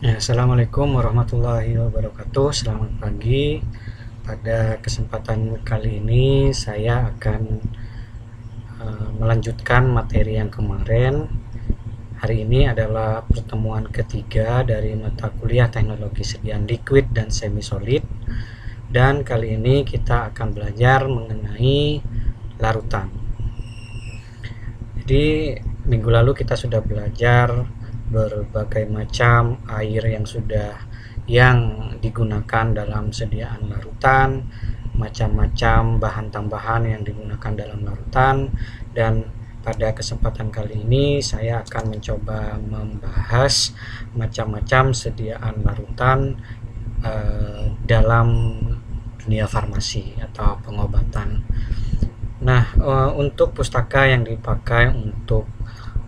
Ya, Assalamualaikum warahmatullahi wabarakatuh. Selamat pagi. Pada kesempatan kali ini saya akan melanjutkan materi yang kemarin. Hari ini adalah pertemuan ketiga dari mata kuliah teknologi sediaan liquid dan semi solid. Dan kali ini kita akan belajar mengenai larutan. Jadi minggu lalu kita sudah belajar berbagai macam air yang digunakan dalam sediaan larutan, macam-macam bahan tambahan yang digunakan dalam larutan, dan pada kesempatan kali ini saya akan mencoba membahas macam-macam sediaan larutan dalam dunia farmasi atau pengobatan. Nah, untuk pustaka yang dipakai untuk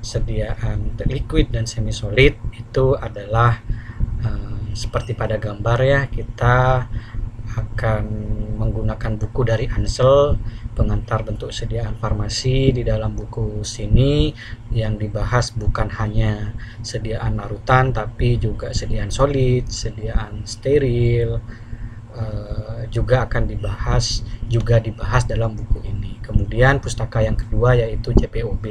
sediaan liquid dan semi solid itu adalah seperti pada gambar ya, kita akan menggunakan buku dari Ansel, pengantar bentuk sediaan farmasi. Di dalam buku sini yang dibahas bukan hanya sediaan larutan tapi juga sediaan solid, sediaan steril, juga akan dibahas dalam buku ini. Kemudian pustaka yang kedua yaitu JPOB,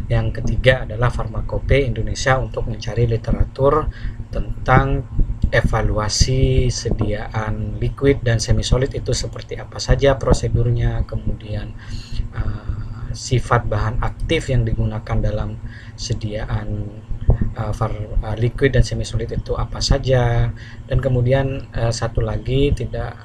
yang ketiga adalah Farmakope Indonesia untuk mencari literatur tentang evaluasi sediaan liquid dan semi solid itu seperti apa saja prosedurnya, kemudian sifat bahan aktif yang digunakan dalam sediaan liquid dan semi solid itu apa saja, dan kemudian satu lagi tidak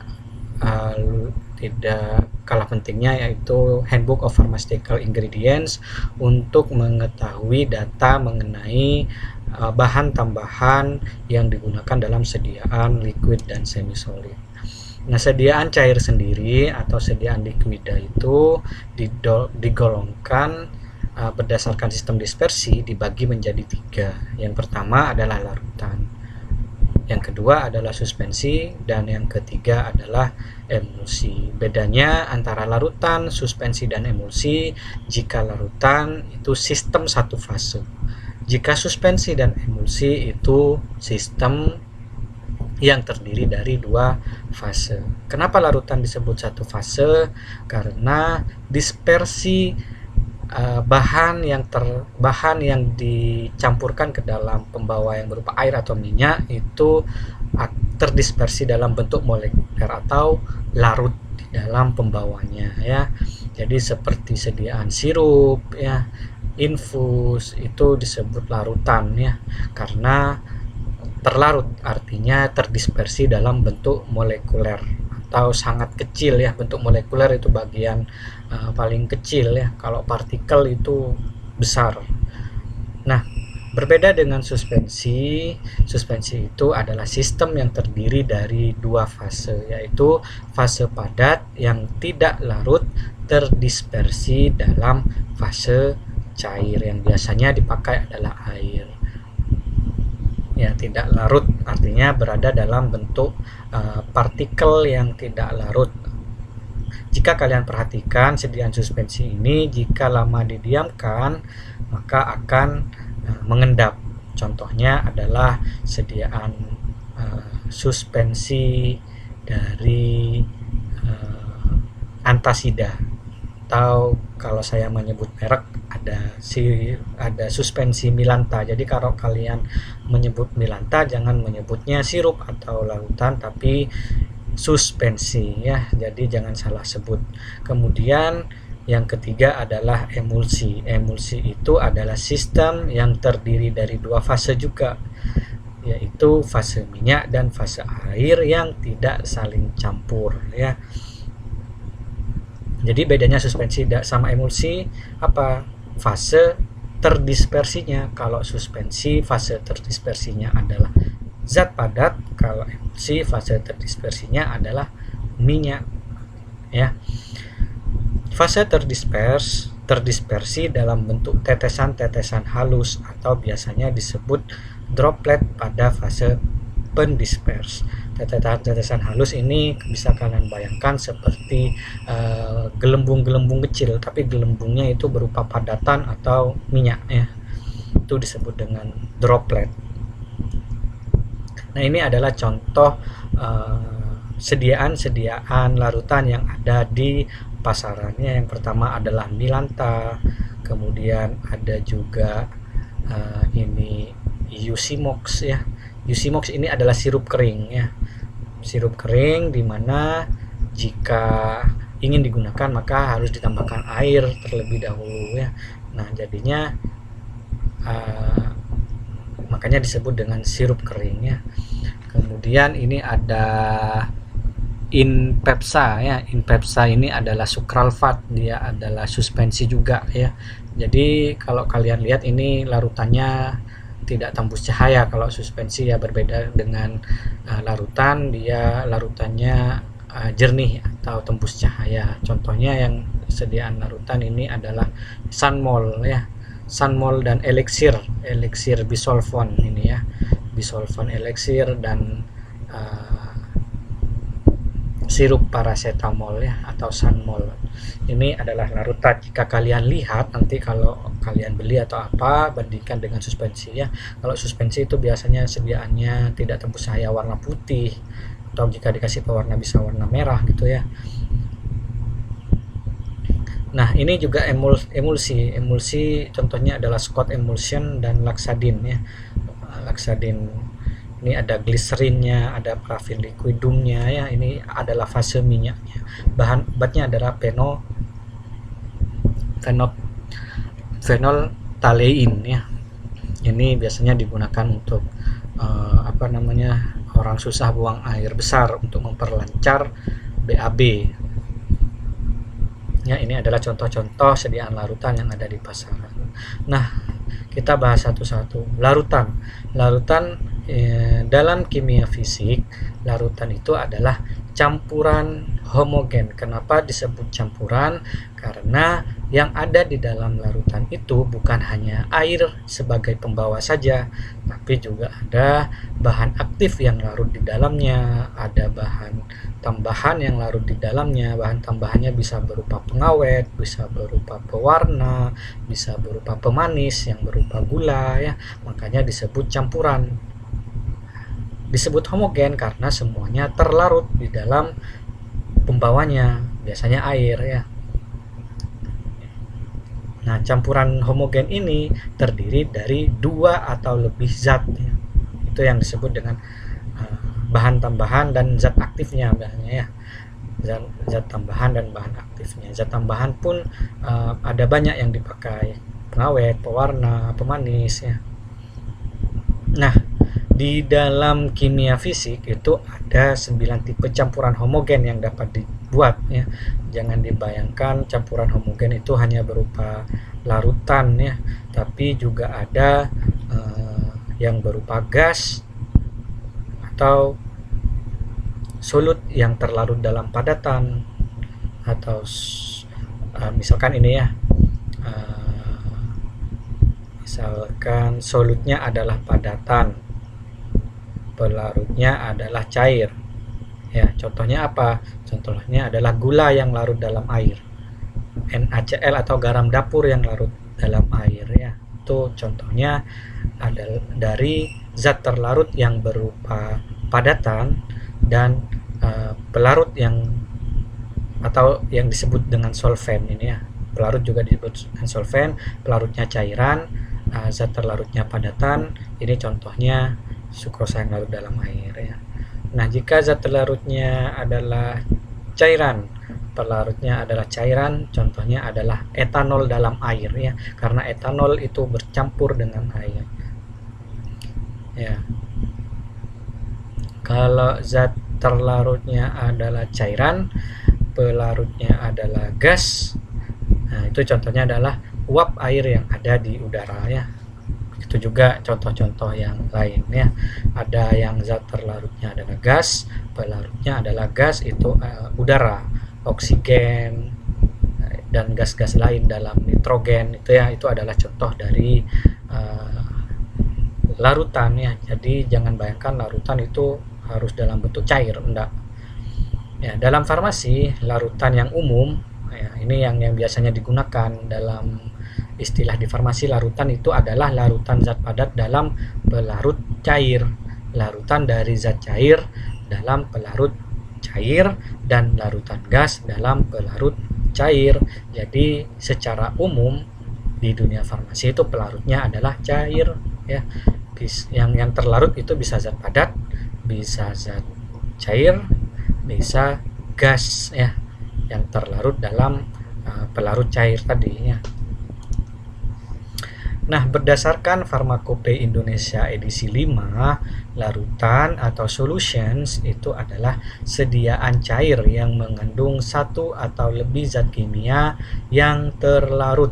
kalah pentingnya yaitu Handbook of Pharmaceutical Ingredients untuk mengetahui data mengenai bahan tambahan yang digunakan dalam sediaan liquid dan semi solid. Nah, sediaan cair sendiri atau sediaan liquida itu digolongkan berdasarkan sistem dispersi, dibagi menjadi tiga. Yang pertama adalah larutan, yang kedua adalah suspensi, dan yang ketiga adalah emulsi. Bedanya antara larutan, suspensi, dan emulsi, jika larutan itu sistem satu fase, jika suspensi dan emulsi itu sistem yang terdiri dari dua fase. Kenapa larutan disebut satu fase? Karena dispersi bahan yang dicampurkan ke dalam pembawa yang berupa air atau minyak itu terdispersi dalam bentuk molekuler atau larut di dalam pembawanya ya. Jadi seperti sediaan sirup ya, infus, itu disebut larutan ya, karena terlarut artinya terdispersi dalam bentuk molekuler atau sangat kecil ya. Bentuk molekuler itu bagian paling kecil ya, kalau partikel itu besar. Nah, berbeda dengan suspensi. Suspensi itu adalah sistem yang terdiri dari dua fase, yaitu fase padat yang tidak larut terdispersi dalam fase cair yang biasanya dipakai adalah air. Ya, tidak larut artinya berada dalam bentuk partikel yang tidak larut. Jika kalian perhatikan sediaan suspensi ini, jika lama didiamkan maka akan mengendap. Contohnya adalah sediaan suspensi dari antasida, atau kalau saya menyebut merek ada suspensi Milanta. Jadi kalau kalian menyebut Milanta jangan menyebutnya sirup atau larutan tapi suspensi ya, jadi jangan salah sebut. Kemudian yang ketiga adalah emulsi. Emulsi itu adalah sistem yang terdiri dari dua fase juga, yaitu fase minyak dan fase air yang tidak saling campur ya. Jadi bedanya suspensi sama emulsi apa? Fase terdispersinya. Kalau suspensi fase terdispersinya adalah zat padat, kalau emulsi fase terdispersinya adalah minyak ya. Fase terdispersi dalam bentuk tetesan-tetesan halus atau biasanya disebut droplet pada fase pendisperse. Tetesan halus ini bisa kalian bayangkan seperti gelembung-gelembung kecil, tapi gelembungnya itu berupa padatan atau minyak ya. Itu disebut dengan droplet. Nah, ini adalah contoh sediaan larutan yang ada di pasarannya. Yang pertama adalah Milanta, kemudian ada juga ini Usimox ya. Usimox ini adalah sirup kering ya. Sirup kering dimana jika ingin digunakan maka harus ditambahkan air terlebih dahulu ya. Nah, jadinya makanya disebut dengan sirup kering ya. Kemudian ini ada Inpepsa ya. Inpepsa ini adalah sukralfat, dia adalah suspensi juga ya. Jadi kalau kalian lihat ini larutannya tidak tembus cahaya. Kalau suspensi ya berbeda dengan larutan, dia larutannya jernih atau tembus cahaya. Contohnya yang sediaan larutan ini adalah Sunmol ya. Sunmol dan elixir bisolvon ini ya. Bisolvon elixir dan sirup paracetamol ya atau Sunmol. Ini adalah larutan. Jika kalian lihat nanti kalau kalian beli atau apa, bandingkan dengan suspensi ya. Kalau suspensi itu biasanya sediaannya tidak tembus cahaya warna putih, atau jika dikasih pewarna bisa warna merah gitu ya. Nah, ini juga emulsi contohnya adalah Scott Emulsion dan Laxadin ya. Laxadin ini ada gliserinnya, ada parafin liquidumnya ya. Ini adalah fase minyaknya. Bahan obatnya adalah phenolphthalein ya. Ini biasanya digunakan untuk orang susah buang air besar untuk memperlancar BAB. Ya, ini adalah contoh-contoh sediaan larutan yang ada di pasaran. Nah, kita bahas satu-satu. Larutan dalam kimia fisik, larutan itu adalah campuran homogen. Kenapa disebut campuran? Karena yang ada di dalam larutan itu bukan hanya air sebagai pembawa saja, tapi juga ada bahan aktif yang larut di dalamnya, ada bahan tambahan yang larut di dalamnya. Bahan tambahannya bisa berupa pengawet, bisa berupa pewarna, bisa berupa pemanis yang berupa gula ya. Makanya disebut campuran. Disebut homogen karena semuanya terlarut di dalam pembawanya, biasanya air ya. Nah, campuran homogen ini terdiri dari dua atau lebih zat ya. Itu yang disebut dengan bahan tambahan dan zat aktifnya biasanya ya. Zat tambahan dan bahan aktifnya. Zat tambahan pun ada banyak yang dipakai, pengawet, pewarna, pemanis ya. Nah, di dalam kimia fisik itu ada 9 tipe campuran homogen yang dapat dibuat ya. Jangan dibayangkan campuran homogen itu hanya berupa larutan ya, tapi juga ada yang berupa gas atau solut yang terlarut dalam padatan, atau misalkan ini ya, misalkan solutnya adalah padatan, pelarutnya adalah cair ya. Contohnya apa? Contohnya adalah gula yang larut dalam air, NaCl atau garam dapur yang larut dalam air ya. Itu contohnya adalah dari zat terlarut yang berupa padatan dan pelarut yang atau yang disebut dengan solvent ini ya. Pelarut juga disebut dengan solvent, pelarutnya cairan, zat terlarutnya padatan. Ini contohnya sukrosa yang larut dalam air ya. Nah, jika zat terlarutnya adalah cairan, pelarutnya adalah cairan, contohnya adalah etanol dalam air ya, karena etanol itu bercampur dengan air ya. Kalau zat terlarutnya adalah cairan, pelarutnya adalah gas, nah itu contohnya adalah uap air yang ada di udara ya. Itu juga contoh-contoh yang lain ya. Ada yang zat terlarutnya adalah gas, pelarutnya adalah gas, itu udara, oksigen dan gas-gas lain dalam nitrogen itu ya. Itu adalah contoh dari larutan ya. Jadi jangan bayangkan larutan itu harus dalam bentuk cair, enggak ya. Dalam farmasi, larutan yang umum ya, ini yang biasanya digunakan dalam istilah di farmasi, larutan itu adalah larutan zat padat dalam pelarut cair. larutan dari zat cair dalam pelarut cair dan larutan gas dalam pelarut cair. Jadi secara umum di dunia farmasi itu pelarutnya adalah cair ya. Yang terlarut itu bisa zat padat, bisa zat cair, bisa gas ya, yang terlarut dalam pelarut cair tadi ya. Nah, berdasarkan Farmakope Indonesia edisi 5, larutan atau solutions itu adalah sediaan cair yang mengandung satu atau lebih zat kimia yang terlarut,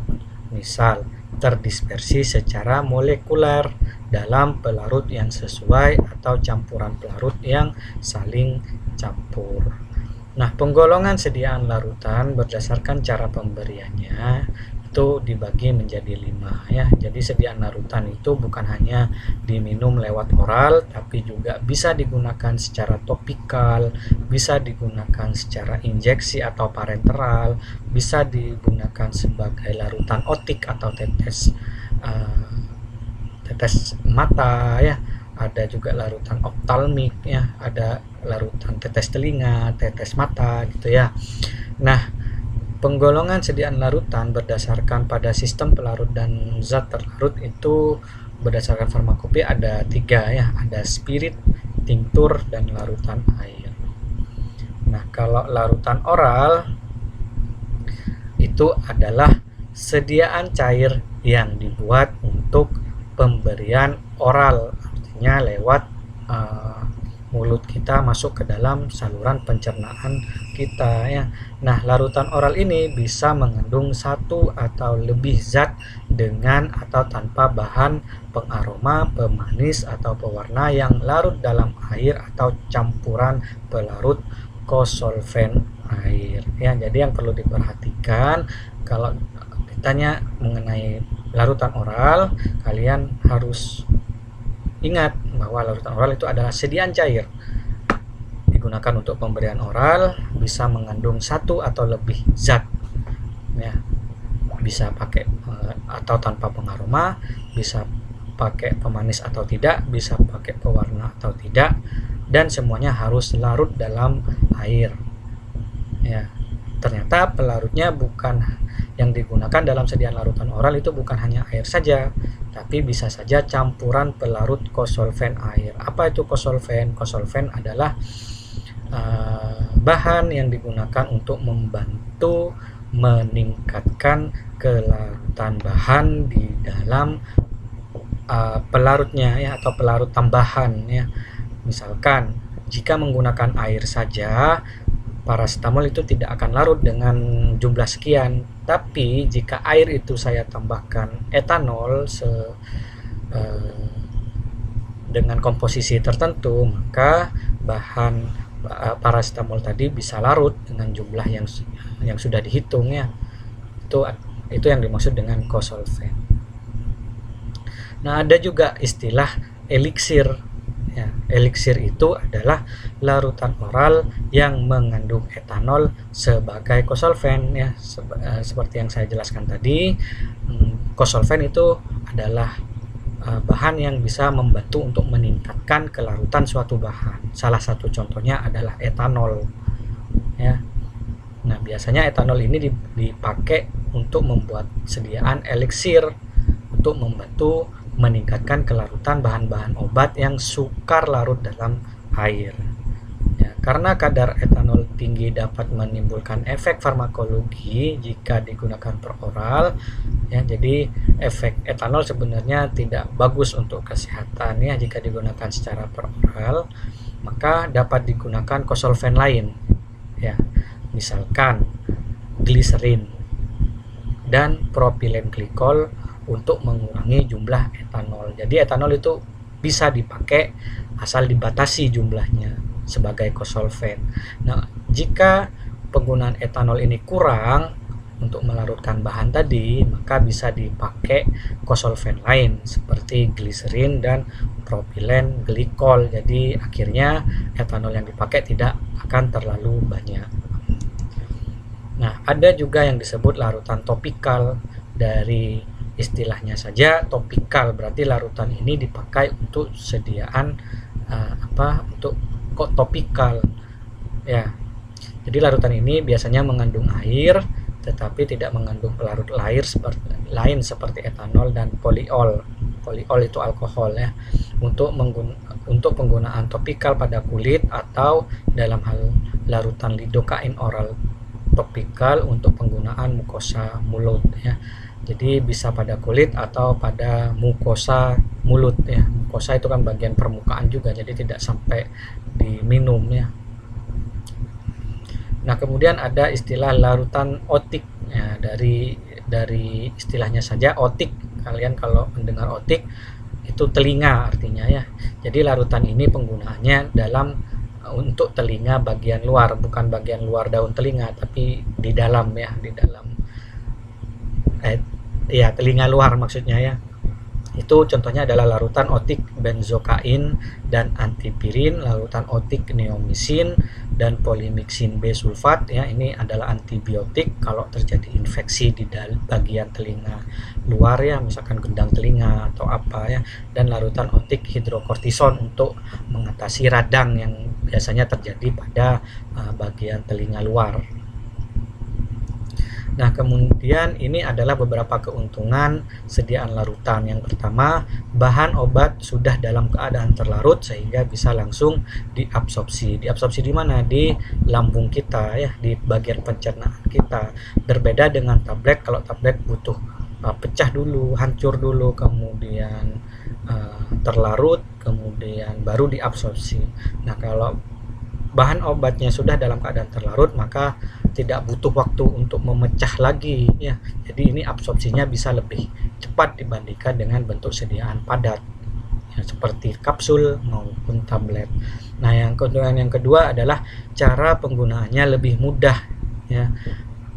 misal terdispersi secara molekuler dalam pelarut yang sesuai atau campuran pelarut yang saling campur. Nah, penggolongan sediaan larutan berdasarkan cara pemberiannya itu dibagi menjadi 5 ya. Jadi sediaan larutan itu bukan hanya diminum lewat oral, tapi juga bisa digunakan secara topikal, bisa digunakan secara injeksi atau parenteral, bisa digunakan sebagai larutan otik atau tetes mata ya. Ada juga larutan optalmik ya, ada larutan tetes telinga, tetes mata gitu ya. Nah, penggolongan sediaan larutan berdasarkan pada sistem pelarut dan zat terlarut itu berdasarkan farmakope ada 3 ya, ada spirit, tinktur, dan larutan air. Nah, kalau larutan oral itu adalah sediaan cair yang dibuat untuk pemberian oral, artinya lewat mulut kita masuk ke dalam saluran pencernaan kita ya. Nah, larutan oral ini bisa mengandung satu atau lebih zat dengan atau tanpa bahan pengaroma, pemanis atau pewarna yang larut dalam air atau campuran pelarut kosolven air ya. Jadi yang perlu diperhatikan kalau ditanya mengenai larutan oral, kalian harus ingat bahwa larutan oral itu adalah sediaan cair digunakan untuk pemberian oral, bisa mengandung satu atau lebih zat ya, bisa pakai atau tanpa pengaroma, bisa pakai pemanis atau tidak, bisa pakai pewarna atau tidak, dan semuanya harus larut dalam air ya. Ternyata pelarutnya bukan yang digunakan dalam sediaan larutan oral itu bukan hanya air saja, tapi bisa saja campuran pelarut kosolven air. Apa itu kosolven? Kosolven adalah bahan yang digunakan untuk membantu meningkatkan kelarutan bahan di dalam pelarutnya ya, atau pelarut tambahan ya. Misalkan jika menggunakan air saja, paracetamol itu tidak akan larut dengan jumlah sekian, tapi jika air itu saya tambahkan etanol dengan komposisi tertentu, maka bahan paracetamol tadi bisa larut dengan jumlah yang sudah dihitung ya. Itu yang dimaksud dengan kosolven. Nah, ada juga istilah eliksir. Ya, eliksir itu adalah larutan oral yang mengandung etanol sebagai kosolven ya. Seperti yang saya jelaskan tadi, kosolven itu adalah bahan yang bisa membantu untuk meningkatkan kelarutan suatu bahan. Salah satu contohnya adalah etanol ya. Nah, biasanya etanol ini dipakai untuk membuat sediaan eliksir untuk membantu meningkatkan kelarutan bahan-bahan obat yang sukar larut dalam air ya. Karena kadar etanol tinggi dapat menimbulkan efek farmakologi jika digunakan per oral ya. Jadi efek etanol sebenarnya tidak bagus untuk kesehatan ya jika digunakan secara per oral, maka dapat digunakan kosolven lain ya, misalkan gliserin dan propilen glikol untuk mengurangi jumlah etanol. Jadi etanol itu bisa dipakai asal dibatasi jumlahnya sebagai kosolven. Nah, jika penggunaan etanol ini kurang untuk melarutkan bahan tadi, maka bisa dipakai kosolven lain seperti gliserin dan propilen glikol. Jadi akhirnya etanol yang dipakai tidak akan terlalu banyak. Nah, ada juga yang disebut larutan topikal. Dari istilahnya saja topikal, berarti larutan ini dipakai untuk sediaan untuk topikal ya. Jadi larutan ini biasanya mengandung air tetapi tidak mengandung pelarut lain seperti etanol dan poliol. Poliol itu alkohol ya. Untuk penggunaan topikal pada kulit atau dalam hal larutan lidokain oral topikal untuk penggunaan mukosa mulut ya. Jadi bisa pada kulit atau pada mukosa mulut ya. Mukosa itu kan bagian permukaan juga, jadi tidak sampai diminum ya. Nah, kemudian ada istilah larutan otik ya, dari istilahnya saja otik. Kalian kalau mendengar otik itu telinga artinya ya. Jadi larutan ini penggunaannya untuk telinga bagian luar, bukan bagian luar daun telinga, tapi di dalam ya, di dalam ya telinga luar maksudnya ya. Itu contohnya adalah larutan otik benzokain dan antipirin, larutan otik neomisin dan polimixin B sulfat ya. Ini adalah antibiotik kalau terjadi infeksi di bagian telinga luar ya, misalkan gendang telinga atau apa ya. Dan larutan otik hidrokortison untuk mengatasi radang yang biasanya terjadi pada bagian telinga luar. Nah, kemudian ini adalah beberapa keuntungan sediaan larutan. Yang pertama, bahan obat sudah dalam keadaan terlarut sehingga bisa langsung diabsorpsi. Diabsorpsi di mana? Di lambung kita ya, di bagian pencernaan kita. Berbeda dengan tablet. Kalau tablet butuh pecah dulu, hancur dulu, kemudian terlarut, kemudian baru diabsorpsi. Nah, kalau bahan obatnya sudah dalam keadaan terlarut, maka tidak butuh waktu untuk memecah lagi ya. Jadi ini absorpsinya bisa lebih cepat dibandingkan dengan bentuk sediaan padat ya, seperti kapsul maupun tablet. Nah, keuntungan yang kedua adalah cara penggunaannya lebih mudah ya,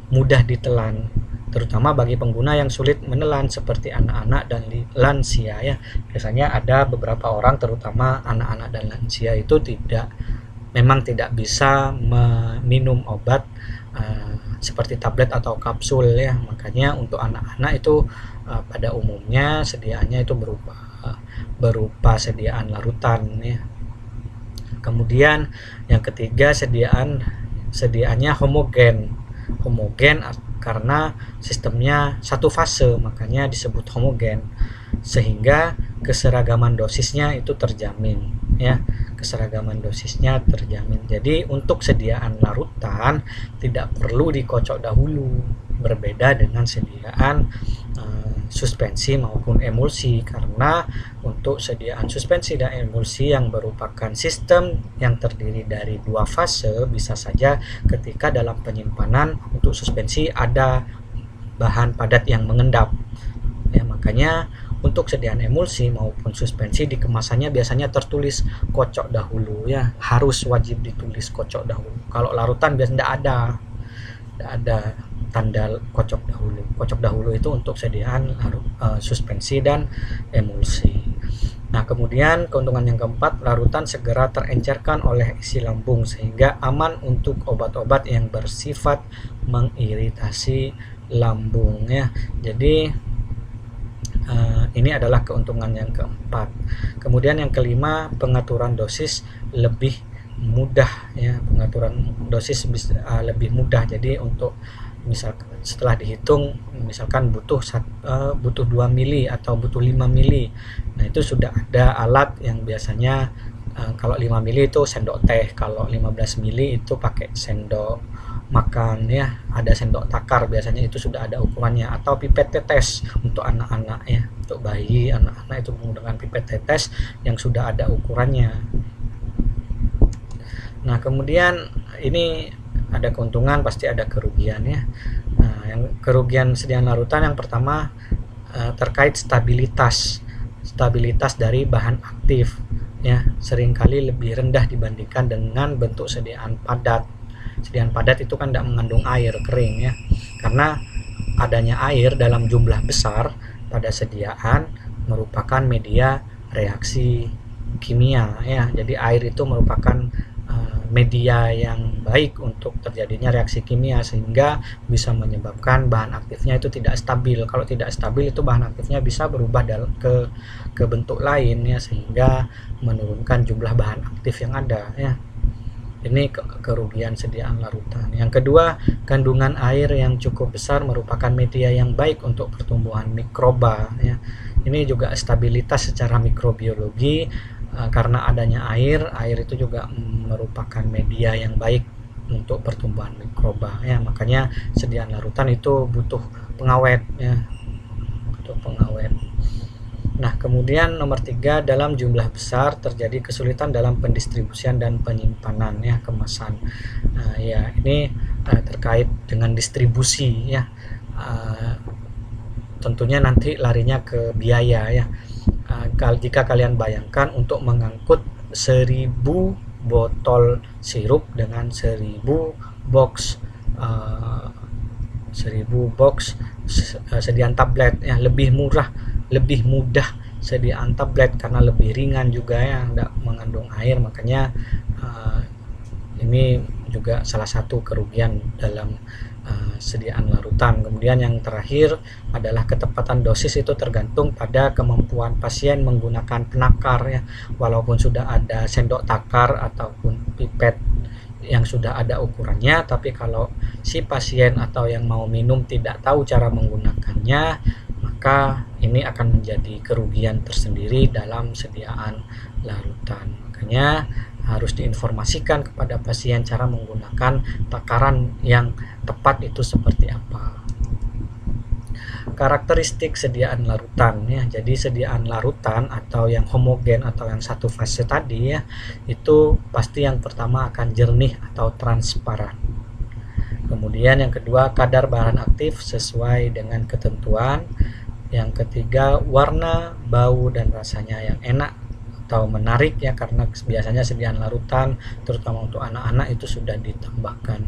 mudah ditelan, terutama bagi pengguna yang sulit menelan seperti anak-anak dan lansia ya. Biasanya ada beberapa orang, terutama anak-anak dan lansia, itu memang tidak bisa meminum obat seperti tablet atau kapsul ya. Makanya untuk anak-anak itu pada umumnya sediaannya itu berupa sediaan larutan ya. Kemudian yang ketiga, sediaannya homogen karena sistemnya satu fase, makanya disebut homogen, sehingga keseragaman dosisnya itu terjamin ya. Jadi untuk sediaan larutan tidak perlu dikocok dahulu, berbeda dengan sediaan suspensi maupun emulsi, karena untuk sediaan suspensi dan emulsi yang merupakan sistem yang terdiri dari dua fase, bisa saja ketika dalam penyimpanan untuk suspensi ada bahan padat yang mengendap ya. Makanya untuk sediaan emulsi maupun suspensi di kemasannya biasanya tertulis kocok dahulu ya, harus wajib ditulis kocok dahulu. Kalau larutan biasanya tidak ada tanda kocok dahulu. Kocok dahulu itu untuk sediaan suspensi dan emulsi. Nah, kemudian keuntungan yang keempat, larutan segera terencerkan oleh isi lambung sehingga aman untuk obat-obat yang bersifat mengiritasi lambung ya. Jadi ini adalah keuntungan yang keempat. Kemudian yang kelima, pengaturan dosis lebih mudah ya. Pengaturan dosis lebih mudah. Jadi untuk setelah dihitung, misalkan butuh 2 mili atau butuh 5 mili. Nah, itu sudah ada alat yang biasanya kalau 5 mili itu sendok teh, kalau 15 mili itu pakai sendok makan ya, ada sendok takar, biasanya itu sudah ada ukurannya, atau pipet tetes untuk anak-anak ya, untuk bayi, anak-anak itu menggunakan pipet tetes yang sudah ada ukurannya. Nah, kemudian ini ada keuntungan, pasti ada kerugian ya. Nah, yang kerugian sediaan larutan yang pertama terkait stabilitas dari bahan aktif ya, seringkali lebih rendah dibandingkan dengan bentuk sediaan padat. Sediaan padat itu kan tidak mengandung air kering ya, karena adanya air dalam jumlah besar pada sediaan merupakan media reaksi kimia ya. Jadi air itu merupakan media yang baik untuk terjadinya reaksi kimia, sehingga bisa menyebabkan bahan aktifnya itu tidak stabil. Kalau tidak stabil itu bahan aktifnya bisa berubah ke bentuk lain ya, sehingga menurunkan jumlah bahan aktif yang ada ya. Ini kerugian sediaan larutan. Yang kedua, kandungan air yang cukup besar merupakan media yang baik untuk pertumbuhan mikroba ya. Ini juga stabilitas secara mikrobiologi, karena adanya air itu juga merupakan media yang baik untuk pertumbuhan mikroba ya. Makanya sediaan larutan itu butuh pengawet ya, butuh pengawet. Nah, kemudian nomor 3, dalam jumlah besar terjadi kesulitan dalam pendistribusian dan penyimpanan ya, kemasan. Nah, ya ini terkait dengan distribusi ya. Tentunya nanti larinya ke biaya ya. Jika kalian bayangkan untuk mengangkut 1000 botol sirup dengan 1000 box 1000 box sediaan tablet ya, lebih mudah sediaan tablet karena lebih ringan juga ya, tidak mengandung air. Makanya ini juga salah satu kerugian dalam sediaan larutan. Kemudian yang terakhir adalah ketepatan dosis itu tergantung pada kemampuan pasien menggunakan penakar ya. Walaupun sudah ada sendok takar ataupun pipet yang sudah ada ukurannya, tapi kalau si pasien atau yang mau minum tidak tahu cara menggunakannya, maka ini akan menjadi kerugian tersendiri dalam sediaan larutan. Makanya harus diinformasikan kepada pasien cara menggunakan takaran yang tepat itu seperti apa. Karakteristik sediaan larutan ya. Jadi sediaan larutan atau yang homogen atau yang satu fase tadi ya, itu pasti yang pertama akan jernih atau transparan. Kemudian yang kedua, kadar bahan aktif sesuai dengan ketentuan. Yang ketiga, warna, bau, dan rasanya yang enak atau menarik ya, karena biasanya sediaan larutan terutama untuk anak-anak itu sudah ditambahkan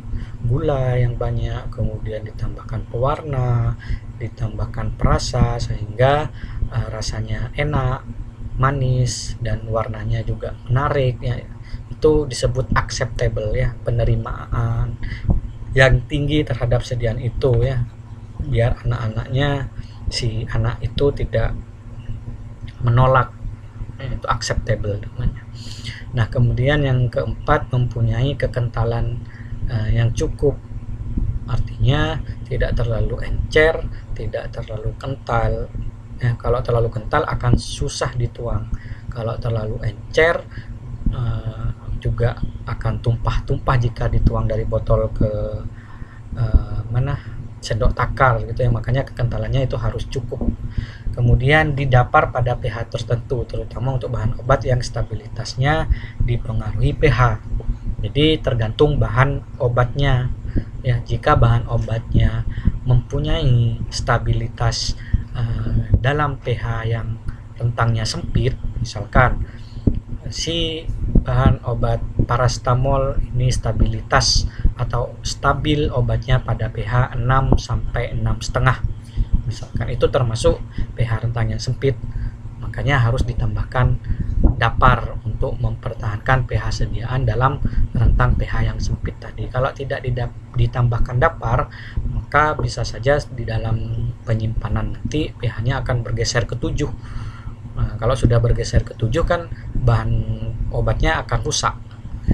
gula yang banyak, kemudian ditambahkan pewarna, ditambahkan perasa, sehingga rasanya enak, manis, dan warnanya juga menarik ya. Itu disebut acceptable ya, penerimaan yang tinggi terhadap sediaan itu ya, biar si anak itu tidak menolak, itu acceptable namanya. Nah, kemudian yang keempat, mempunyai kekentalan yang cukup, artinya tidak terlalu encer, tidak terlalu kental ya. Kalau terlalu kental akan susah dituang, kalau terlalu encer juga akan tumpah-tumpah jika dituang dari botol ke sendok takar gitu ya. Makanya kekentalannya itu harus cukup. Kemudian didapar pada pH tertentu, terutama untuk bahan obat yang stabilitasnya dipengaruhi pH. Jadi tergantung bahan obatnya ya. Jika bahan obatnya mempunyai stabilitas dalam pH yang rentangnya sempit, misalkan si bahan obat parastamol ini stabilitas atau stabil obatnya pada pH 6 sampai 6,5 misalkan, itu termasuk pH rentang yang sempit. Makanya harus ditambahkan dapar untuk mempertahankan pH sediaan dalam rentang pH yang sempit tadi. Kalau tidak ditambahkan dapar, maka bisa saja di dalam penyimpanan nanti pH-nya akan bergeser ke 7. Nah, kalau sudah bergeser ke 7 kan bahan obatnya akan rusak,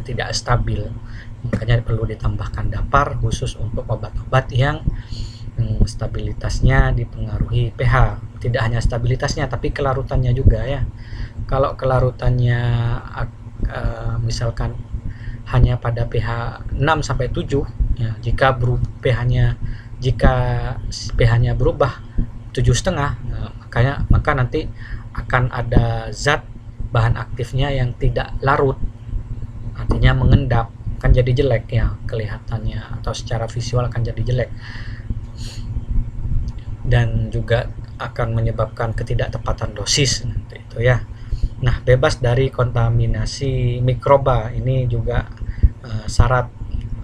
tidak stabil. Makanya perlu ditambahkan dapar khusus untuk obat-obat yang stabilitasnya dipengaruhi pH. Tidak hanya stabilitasnya tapi kelarutannya juga ya. Kalau kelarutannya misalkan hanya pada pH 6 sampai 7 ya, jika pH-nya berubah 7,5, maka nanti akan ada zat bahan aktifnya yang tidak larut, artinya mengendap, akan jadi jelek ya kelihatannya, atau secara visual akan jadi jelek, dan juga akan menyebabkan ketidaktepatan dosis nanti itu ya. Nah, bebas dari kontaminasi mikroba ini juga salah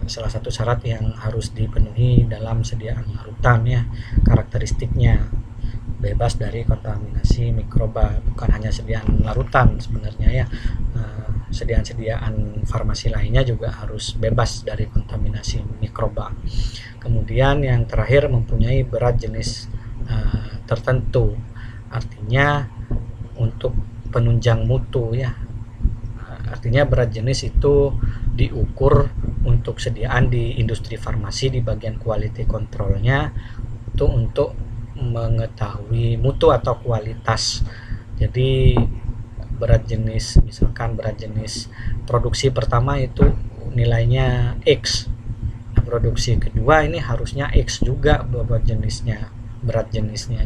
satu syarat yang harus dipenuhi dalam sediaan larutan ya, karakteristiknya bebas dari kontaminasi mikroba. Bukan hanya sediaan larutan sebenarnya ya, sediaan farmasi lainnya juga harus bebas dari kontaminasi mikroba. Kemudian yang terakhir, mempunyai berat jenis tertentu, artinya untuk penunjang mutu ya. Artinya berat jenis itu diukur untuk sediaan di industri farmasi di bagian quality controlnya untuk mengetahui mutu atau kualitas. Jadi berat jenis, misalkan berat jenis produksi pertama itu nilainya X, nah produksi kedua ini harusnya X juga berat jenisnya.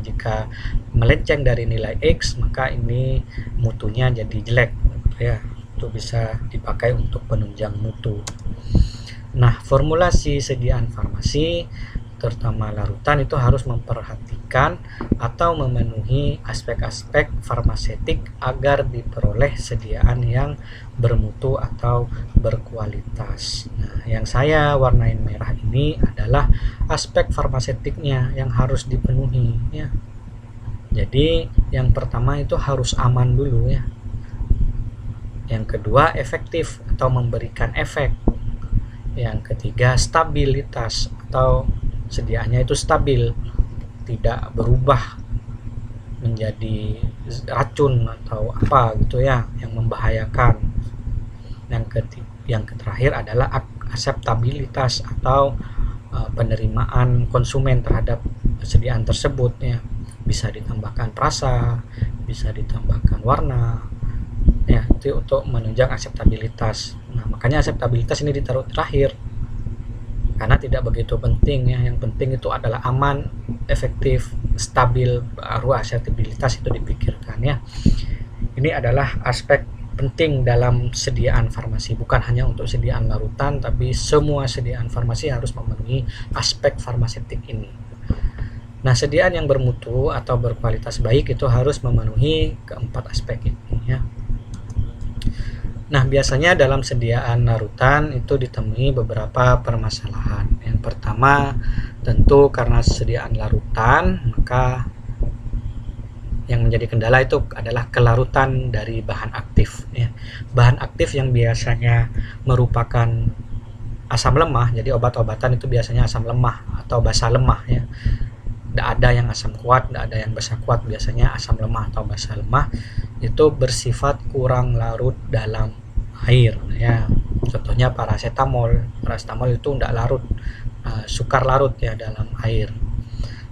Jika melenceng dari nilai X, maka ini mutunya jadi jelek ya. Itu bisa dipakai untuk penunjang mutu. Nah, formulasi sediaan farmasi terutama larutan itu harus memperhatikan atau memenuhi aspek-aspek farmaseutik agar diperoleh sediaan yang bermutu atau berkualitas. Nah, yang saya warnain merah ini adalah aspek farmaseutiknya yang harus dipenuhi ya. Jadi yang pertama itu harus aman dulu ya. Yang kedua efektif atau memberikan efek. Yang ketiga stabilitas atau sediaannya itu stabil, tidak berubah menjadi racun atau apa gitu ya yang membahayakan. Yang terakhir adalah akseptabilitas atau penerimaan konsumen terhadap sediaan tersebut ya. Bisa ditambahkan perasa, bisa ditambahkan warna ya, itu untuk menunjang akseptabilitas. Nah, makanya akseptabilitas ini ditaruh terakhir karena tidak begitu penting ya. Yang penting itu adalah aman, efektif, stabil, baru akseptabilitas itu dipikirkan ya. Ini adalah aspek penting dalam sediaan farmasi, bukan hanya untuk sediaan larutan, tapi semua sediaan farmasi harus memenuhi aspek farmaseutik ini. Nah, sediaan yang bermutu atau berkualitas baik itu harus memenuhi keempat aspek ini ya. Nah, biasanya dalam sediaan larutan itu ditemui beberapa permasalahan. Yang pertama, tentu karena sediaan larutan, maka yang menjadi kendala itu adalah kelarutan dari bahan aktif ya. Bahan aktif yang biasanya merupakan asam lemah, jadi obat-obatan itu biasanya asam lemah atau basa lemah ya. Tidak ada yang asam kuat, tidak ada yang basa kuat, biasanya asam lemah atau basa lemah itu bersifat kurang larut dalam air ya. Contohnya paracetamol itu tidak larut, sukar larut ya dalam air.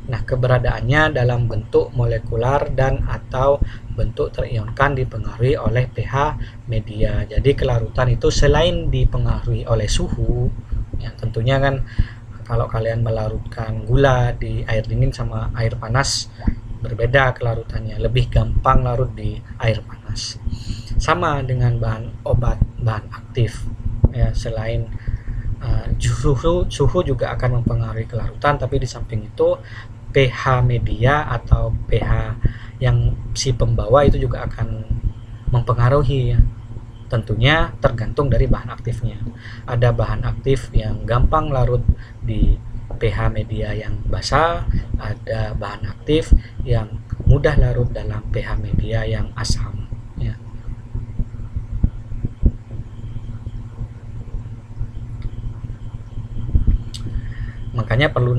Nah, keberadaannya dalam bentuk molekular dan atau bentuk terionkan dipengaruhi oleh pH media. Jadi kelarutan itu selain dipengaruhi oleh suhu ya, tentunya kan kalau kalian melarutkan gula di air dingin sama air panas berbeda kelarutannya, lebih gampang larut di air panas. Sama dengan bahan aktif ya, selain suhu juga akan mempengaruhi kelarutan, tapi di samping itu pH media atau pH yang si pembawa itu juga akan mempengaruhi ya. Tentunya tergantung dari bahan aktifnya. Ada bahan aktif yang gampang larut di pH media yang basa, ada bahan aktif yang mudah larut dalam pH media yang asam ya. Makanya perlu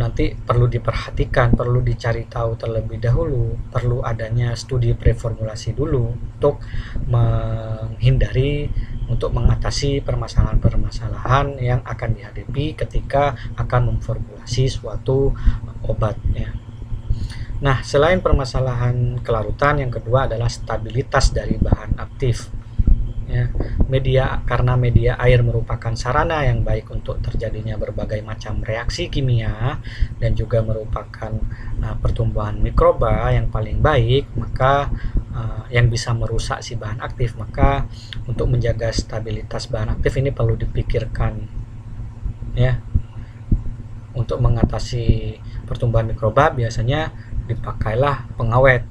diperhatikan, perlu dicari tahu terlebih dahulu, perlu adanya studi preformulasi dulu untuk mengatasi permasalahan-permasalahan yang akan dihadapi ketika akan memformulasi suatu obat ya. Nah, selain permasalahan kelarutan, yang kedua adalah stabilitas dari bahan aktif ya. Karena media air merupakan sarana yang baik untuk terjadinya berbagai macam reaksi kimia dan juga merupakan pertumbuhan mikroba yang paling baik, maka yang bisa merusak si bahan aktif. Maka untuk menjaga stabilitas bahan aktif ini perlu dipikirkan ya. Untuk mengatasi pertumbuhan mikroba biasanya dipakailah pengawet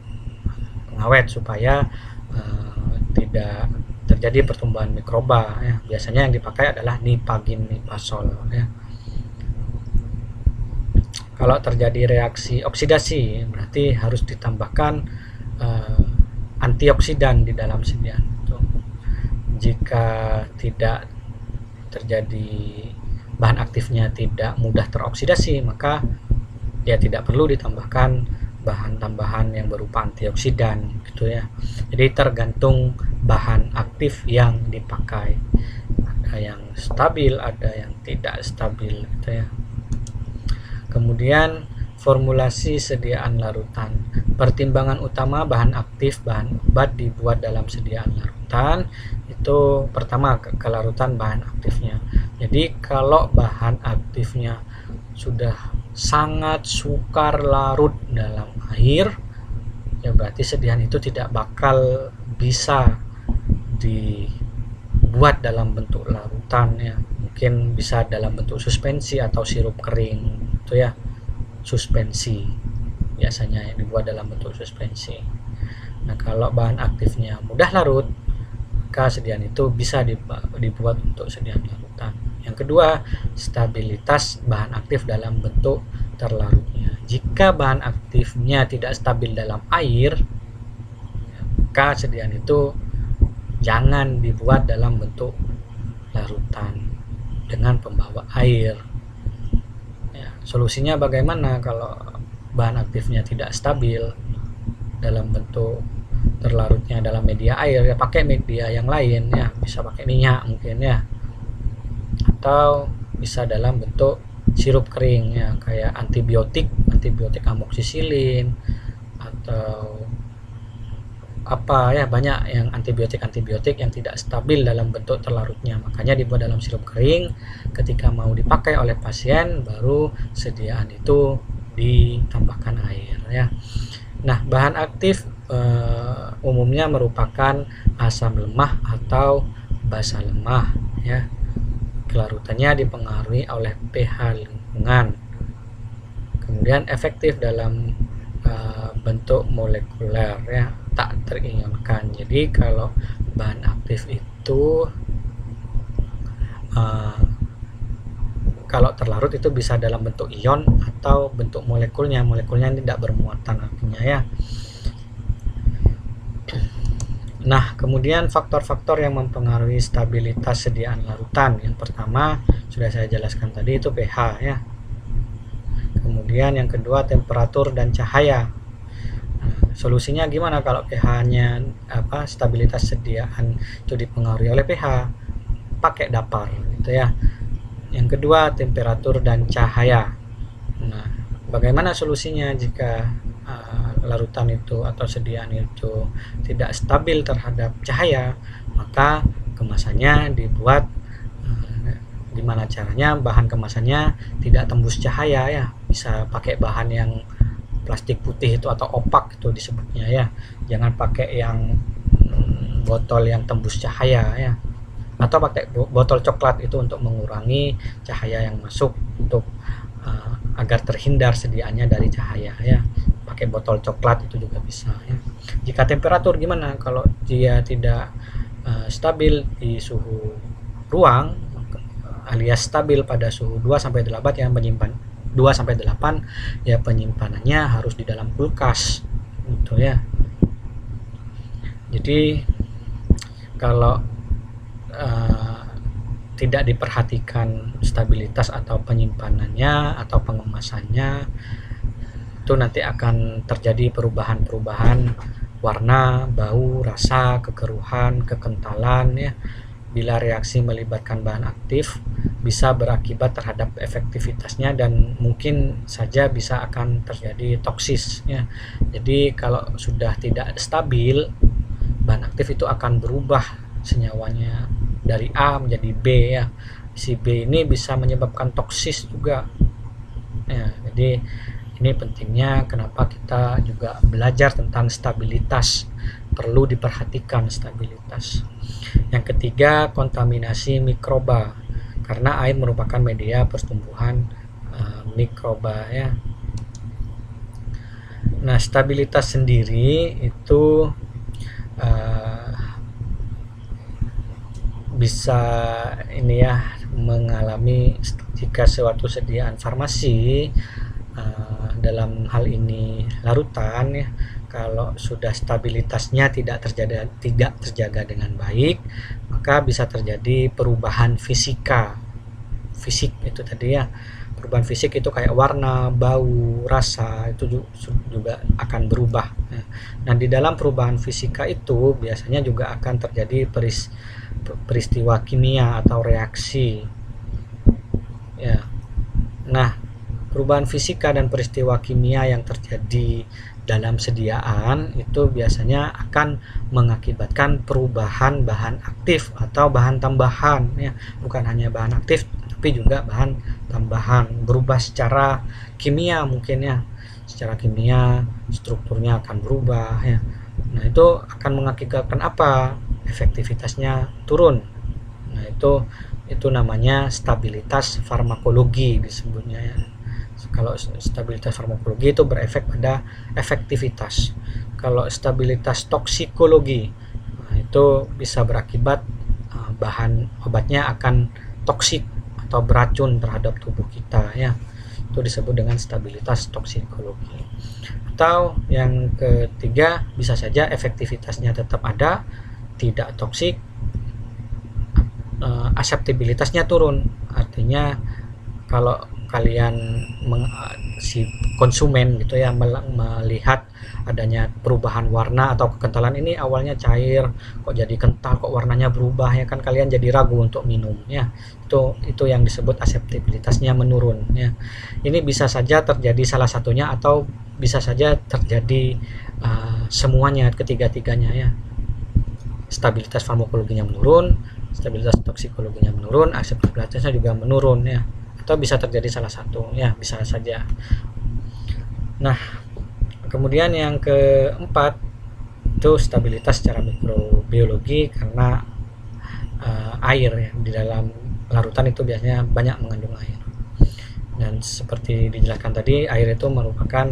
supaya tidak terjadi pertumbuhan mikroba ya. Biasanya yang dipakai adalah nipagin nipasol ya. Kalau terjadi reaksi oksidasi, berarti harus ditambahkan antioksidan di dalam sediaan itu. Jika tidak terjadi, bahan aktifnya tidak mudah teroksidasi, maka dia tidak perlu ditambahkan bahan tambahan yang berupa antioksidan gitu ya. Jadi tergantung bahan aktif yang dipakai, ada yang stabil, ada yang tidak stabil gitu ya. Kemudian formulasi sediaan larutan. Pertimbangan utama bahan aktif bahan obat dibuat dalam sediaan larutan itu pertama kelarutan bahan aktifnya. Jadi kalau bahan aktifnya sudah sangat sukar larut dalam air, ya berarti sediaan itu tidak bakal bisa dibuat dalam bentuk larutan ya. Mungkin bisa dalam bentuk suspensi atau sirup kering itu ya, suspensi biasanya yang dibuat dalam bentuk suspensi. Nah kalau bahan aktifnya mudah larut, maka sediaan itu bisa dibuat untuk sediaan larutan. Yang kedua, stabilitas bahan aktif dalam bentuk terlarutnya. Jika bahan aktifnya tidak stabil dalam air, maka sediaan itu jangan dibuat dalam bentuk larutan dengan pembawa air. Solusinya bagaimana kalau bahan aktifnya tidak stabil dalam bentuk terlarutnya dalam media air? Ya pakai media yang lain ya, bisa pakai minyak mungkin ya, atau bisa dalam bentuk sirup kering ya, kayak antibiotik amoksisilin atau apa ya, banyak yang antibiotik yang tidak stabil dalam bentuk terlarutnya, makanya dibuat dalam sirup kering. Ketika mau dipakai oleh pasien, baru sediaan itu ditambahkan air ya. Nah bahan aktif umumnya merupakan asam lemah atau basa lemah ya. Kelarutannya dipengaruhi oleh pH lingkungan, kemudian efektif dalam bentuk molekuler ya, tak terionkan. Jadi kalau bahan aktif itu kalau terlarut itu bisa dalam bentuk ion atau bentuk molekulnya tidak bermuatan artinya ya. Nah kemudian faktor-faktor yang mempengaruhi stabilitas sediaan larutan, yang pertama sudah saya jelaskan tadi, itu pH ya. Kemudian yang kedua temperatur dan cahaya. Solusinya gimana kalau pH-nya stabilitas sediaan itu dipengaruhi oleh pH? Pakai dapar gitu ya. Yang kedua temperatur dan cahaya. Nah bagaimana solusinya jika larutan itu atau sediaan itu tidak stabil terhadap cahaya? Maka kemasannya dibuat gimana caranya bahan kemasannya tidak tembus cahaya ya, bisa pakai bahan yang plastik putih itu atau opak itu disebutnya ya, jangan pakai yang botol yang tembus cahaya ya, atau pakai botol coklat itu untuk mengurangi cahaya yang masuk, untuk agar terhindar sediaannya dari cahaya ya, pakai botol coklat itu juga bisa ya. Jika temperatur gimana kalau dia tidak stabil di suhu ruang alias stabil pada suhu 2-8 yang menyimpan 2-8 ya, penyimpanannya harus di dalam kulkas gitu ya. Jadi kalau tidak diperhatikan stabilitas atau penyimpanannya atau pengemasannya, itu nanti akan terjadi perubahan-perubahan warna, bau, rasa, kekeruhan, kekentalan ya. Bila reaksi melibatkan bahan aktif bisa berakibat terhadap efektivitasnya dan mungkin saja bisa akan terjadi toksis ya. Jadi kalau sudah tidak stabil, bahan aktif itu akan berubah senyawanya dari A menjadi B ya. Si B ini bisa menyebabkan toksis juga ya. Jadi ini pentingnya kenapa kita juga belajar tentang stabilitas, perlu diperhatikan stabilitas. Yang ketiga, kontaminasi mikroba, karena air merupakan media pertumbuhan mikroba ya. Nah stabilitas sendiri itu bisa ini ya, mengalami jika suatu sediaan farmasi dalam hal ini larutan ya, kalau sudah stabilitasnya tidak terjaga dengan baik, maka bisa terjadi perubahan fisik itu tadi ya. Perubahan fisik itu kayak warna, bau, rasa itu juga akan berubah. Nah, di dalam perubahan fisika itu biasanya juga akan terjadi peristiwa kimia atau reaksi. Ya. Nah, perubahan fisika dan peristiwa kimia yang terjadi dalam sediaan itu biasanya akan mengakibatkan perubahan bahan aktif atau bahan tambahan ya, bukan hanya bahan aktif tapi juga bahan tambahan, berubah secara kimia mungkin ya, secara kimia strukturnya akan berubah ya. Nah, itu akan mengakibatkan apa? Efektivitasnya turun. Nah, itu namanya stabilitas farmakologi disebutnya ya. Kalau stabilitas farmakologi itu berefek pada efektivitas. Kalau stabilitas toksikologi, nah itu bisa berakibat bahan obatnya akan toksik atau beracun terhadap tubuh kita ya. Itu disebut dengan stabilitas toksikologi. Atau yang ketiga, bisa saja efektivitasnya tetap ada, tidak toksik, aseptibilitasnya turun. Artinya kalau kalian si konsumen gitu ya melihat adanya perubahan warna atau kekentalan, ini awalnya cair kok jadi kental, kok warnanya berubah ya kan, kalian jadi ragu untuk minum ya. Itu yang disebut aseptibilitasnya menurun ya. Ini bisa saja terjadi salah satunya atau bisa saja terjadi semuanya, ketiga-tiganya ya. Stabilitas farmakologinya menurun, stabilitas toksikologinya menurun, aseptibilitasnya juga menurun ya. Atau bisa terjadi salah satu ya, bisa saja. Nah, kemudian yang keempat itu stabilitas secara mikrobiologi, karena air ya, di dalam larutan itu biasanya banyak mengandung air. Dan seperti dijelaskan tadi, air itu merupakan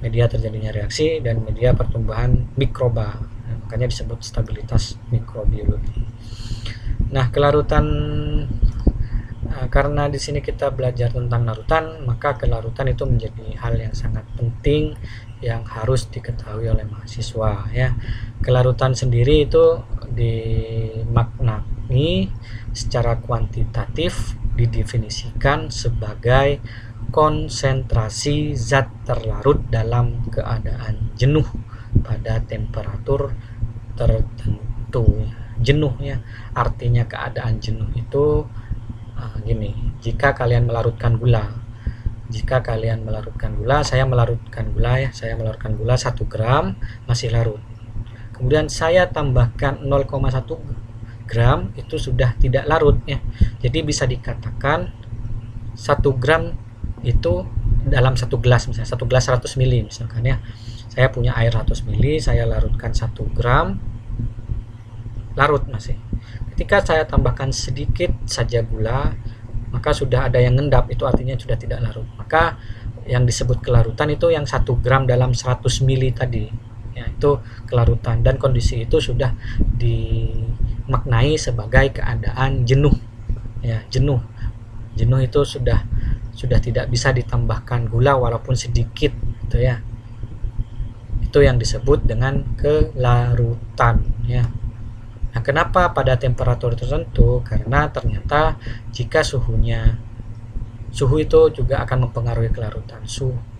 media terjadinya reaksi dan media pertumbuhan mikroba. Makanya disebut stabilitas mikrobiologi. Nah, kelarutan, karena di sini kita belajar tentang larutan, maka kelarutan itu menjadi hal yang sangat penting yang harus diketahui oleh mahasiswa ya. Kelarutan sendiri itu dimaknai secara kuantitatif, didefinisikan sebagai konsentrasi zat terlarut dalam keadaan jenuh pada temperatur tertentu. Jenuh ya, artinya keadaan jenuh itu gini, jika kalian melarutkan gula, saya melarutkan gula 1 gram masih larut, kemudian saya tambahkan 0,1 gram, itu sudah tidak larut ya. Jadi bisa dikatakan 1 gram itu dalam 1 gelas, misalnya 1 gelas 100 ml misalkan ya, saya punya air 100 ml, saya larutkan 1 gram, larut masih. Ketika saya tambahkan sedikit saja gula, maka sudah ada yang ngendap, itu artinya sudah tidak larut. Maka yang disebut kelarutan itu yang 1 gram dalam 100 ml tadi ya, itu kelarutan, dan kondisi itu sudah dimaknai sebagai keadaan jenuh ya. Jenuh itu sudah tidak bisa ditambahkan gula walaupun sedikit gitu ya. Itu yang disebut dengan kelarutan ya. Nah, kenapa pada temperatur tertentu? Karena ternyata jika suhu itu juga akan mempengaruhi kelarutan.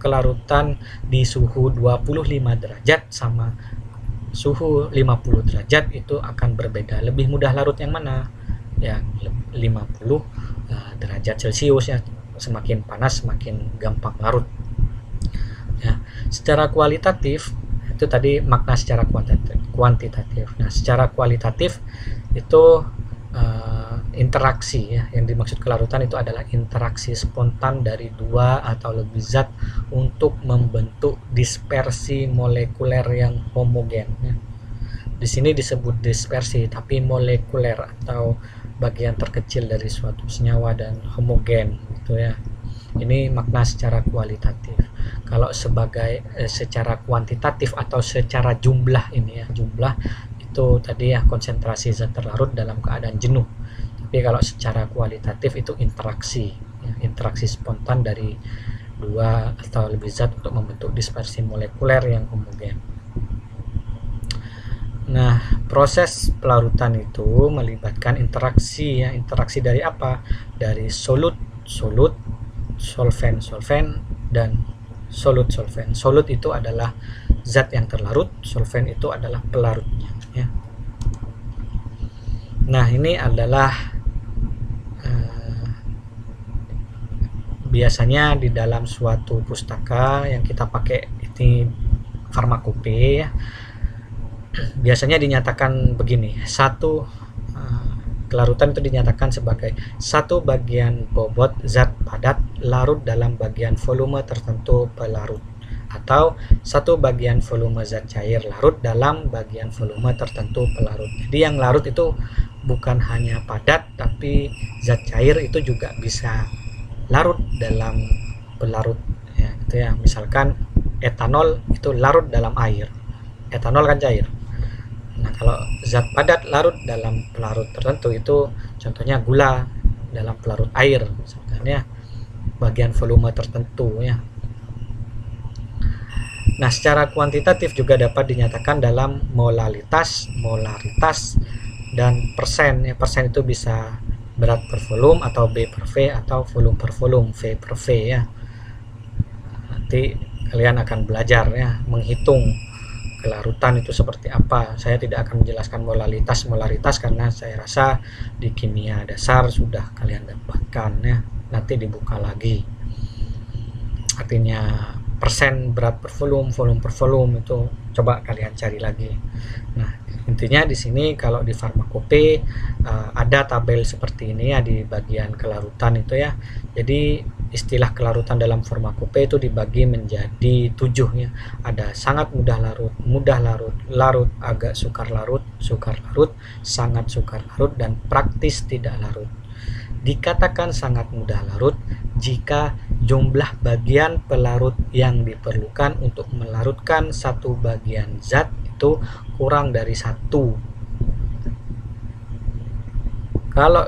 Kelarutan di suhu 25 derajat sama suhu 50 derajat itu akan berbeda. Lebih mudah larut yang mana? Ya, 50 derajat Celcius ya. Semakin panas semakin gampang larut. Ya, secara kualitatif itu tadi makna secara kuantitatif. Nah, secara kualitatif itu interaksi ya. Yang dimaksud kelarutan itu adalah interaksi spontan dari 2 atau lebih zat untuk membentuk dispersi molekuler yang homogen ya. Di sini disebut dispersi, tapi molekuler atau bagian terkecil dari suatu senyawa dan homogen gitu ya. Ini makna secara kualitatif. Kalau sebagai secara kuantitatif atau secara jumlah ini ya, jumlah itu tadi ya konsentrasi zat terlarut dalam keadaan jenuh. Tapi kalau secara kualitatif itu interaksi ya, interaksi spontan dari dua atau lebih zat untuk membentuk dispersi molekuler yang homogen. Nah, proses pelarutan itu melibatkan interaksi ya. Interaksi dari apa? Dari solut, solvent, dan solvent. Solut itu adalah zat yang terlarut, solvent itu adalah pelarutnya ya. Nah, ini adalah biasanya di dalam suatu pustaka yang kita pakai ini farmakope ya. Biasanya dinyatakan begini, kelarutan itu dinyatakan sebagai satu bagian bobot zat padat larut dalam bagian volume tertentu pelarut, atau satu bagian volume zat cair larut dalam bagian volume tertentu pelarut. Jadi yang larut itu bukan hanya padat, tapi zat cair itu juga bisa larut dalam pelarut ya, gitu ya. Misalkan etanol itu larut dalam air, etanol kan cair. Nah, kalau zat padat larut dalam pelarut tertentu itu contohnya gula dalam pelarut air, misalnya bagian volume tertentu ya. Nah, secara kuantitatif juga dapat dinyatakan dalam molaritas, dan persen ya. Persen itu bisa berat per volume atau B per V atau volume per volume, V per V ya. Nanti kalian akan belajar ya menghitung kelarutan itu seperti apa. Saya tidak akan menjelaskan molaritas karena saya rasa di kimia dasar sudah kalian dapatkan ya. Nanti dibuka lagi. Artinya persen berat per volume per volume itu coba kalian cari lagi. Nah, intinya di sini kalau di farmakope ada tabel seperti ini ya di bagian kelarutan itu ya. Jadi istilah kelarutan dalam farmakope itu dibagi menjadi 7 ya. Ada sangat mudah larut, larut, agak sukar larut, sangat sukar larut, dan praktis tidak larut. Dikatakan sangat mudah larut jika jumlah bagian pelarut yang diperlukan untuk melarutkan satu bagian zat itu kurang dari 1. Kalau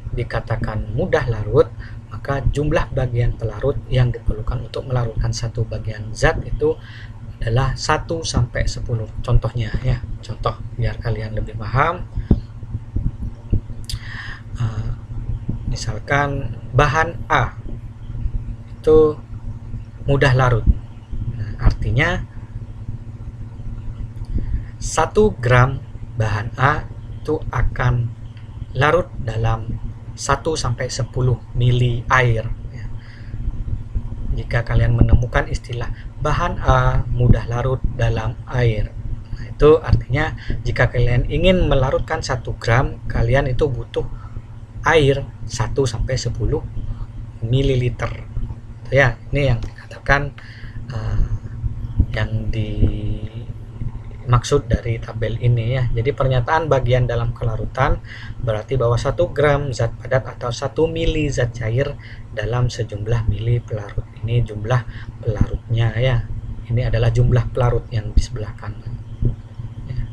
dikatakan mudah larut, maka jumlah bagian pelarut yang diperlukan untuk melarutkan satu bagian zat itu adalah 1 sampai 10. Contohnya ya, contoh biar kalian lebih paham. Misalkan bahan A itu mudah larut. Nah, artinya 1 gram bahan A itu akan larut dalam 1 sampai 10 mili air ya. Jika kalian menemukan istilah bahan A mudah larut dalam air, nah, itu artinya jika kalian ingin melarutkan 1 gram, kalian itu butuh air 1 sampai 10 mililiter ya. Ini yang dikatakan yang dimaksud dari tabel ini ya. Jadi pernyataan bagian dalam kelarutan berarti bahwa 1 gram zat padat atau 1 mili zat cair dalam sejumlah mili pelarut. Ini jumlah pelarutnya ya. Ini adalah jumlah pelarut yang di sebelah kanan ya.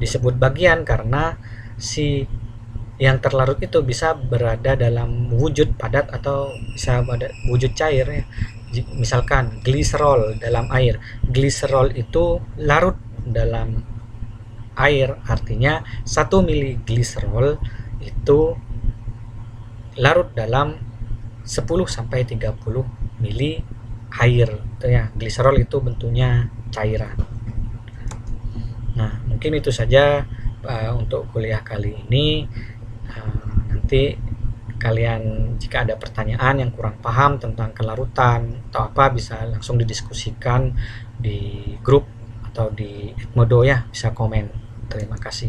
Disebut bagian karena si yang terlarut itu bisa berada dalam wujud padat atau bisa pada wujud cair ya. Misalkan gliserol dalam air, gliserol itu larut dalam air, artinya 1 mili gliserol itu larut dalam 10 sampai 30 mili air itu ya. Gliserol itu bentuknya cairan. Nah, mungkin itu saja untuk kuliah kali ini. Nanti kalian jika ada pertanyaan yang kurang paham tentang kelarutan atau apa, bisa langsung didiskusikan di grup atau di Edmodo ya, bisa komen. Terima kasih.